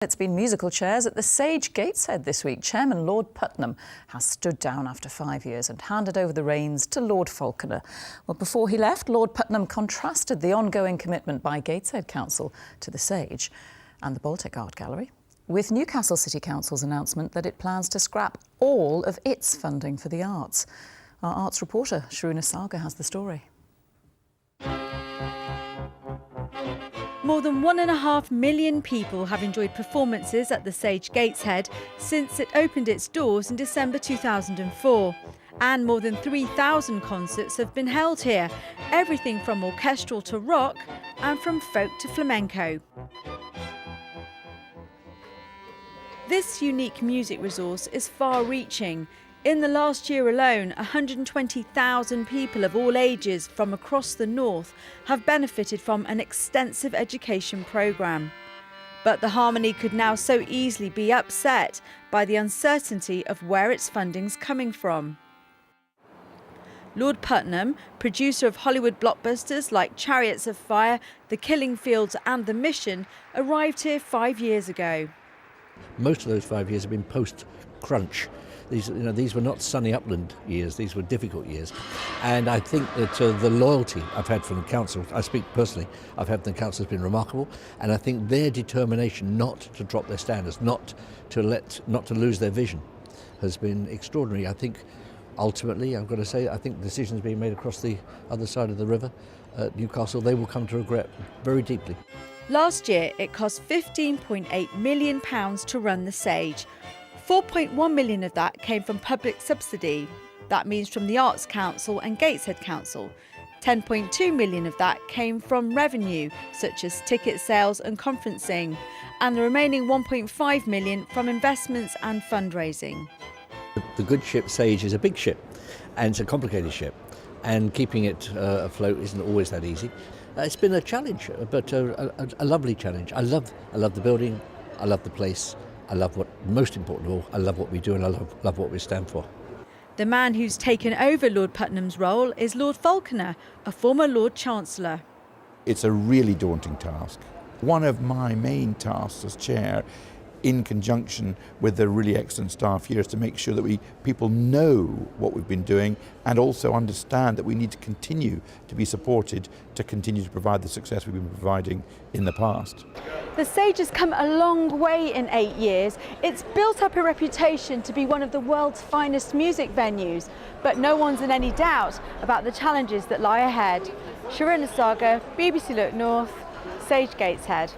It's been musical chairs at the Sage Gateshead this week. Chairman Lord Puttnam has stood down after 5 years and handed over the reins to Lord Falconer. Well, before he left, Lord Puttnam contrasted the ongoing commitment by Gateshead Council to the Sage and the Baltic Art Gallery with Newcastle City Council's announcement that it plans to scrap all of its funding for the arts. Our arts reporter, Sharuna Sagar, has the story. More than 1.5 million people have enjoyed performances at the Sage Gateshead since it opened its doors in December 2004. And more than 3,000 concerts have been held here, everything from orchestral to rock and from folk to flamenco. This unique music resource is far-reaching. In the last year alone, 120,000 people of all ages from across the north have benefited from an extensive education programme. But the harmony could now so easily be upset by the uncertainty of where its funding's coming from. Lord Puttnam, producer of Hollywood blockbusters like Chariots of Fire, The Killing Fields and The Mission, arrived here 5 years ago. Most of those 5 years have been post-crunch. These were not sunny upland years, these were difficult years. And I think that the loyalty I've had from the council, I speak personally, I've had from the council has been remarkable. And I think their determination not to drop their standards, not to lose their vision has been extraordinary. I think ultimately, I've got to say, I think decisions being made across the other side of the river at Newcastle, they will come to regret very deeply. Last year, it cost £15.8 million to run the Sage. 4.1 million of that came from public subsidy. That means from the Arts Council and Gateshead Council. 10.2 million of that came from revenue, such as ticket sales and conferencing, and the remaining 1.5 million from investments and fundraising. The good ship Sage is a big ship, and it's a complicated ship, and keeping it afloat isn't always that easy. It's been a challenge, but a lovely challenge. I love the building, I love the place. I love most important of all, I love what we do and I love what we stand for. The man who's taken over Lord Puttnam's role is Lord Falconer, a former Lord Chancellor. It's a really daunting task. One of my main tasks as chair, in conjunction with the really excellent staff here, is to make sure that people know what we've been doing and also understand that we need to continue to be supported to continue to provide the success we've been providing in the past. The Sage has come a long way in 8 years. It's built up a reputation to be one of the world's finest music venues, but no one's in any doubt about the challenges that lie ahead. Sharuna Sagar, BBC Look North, Sage Gateshead.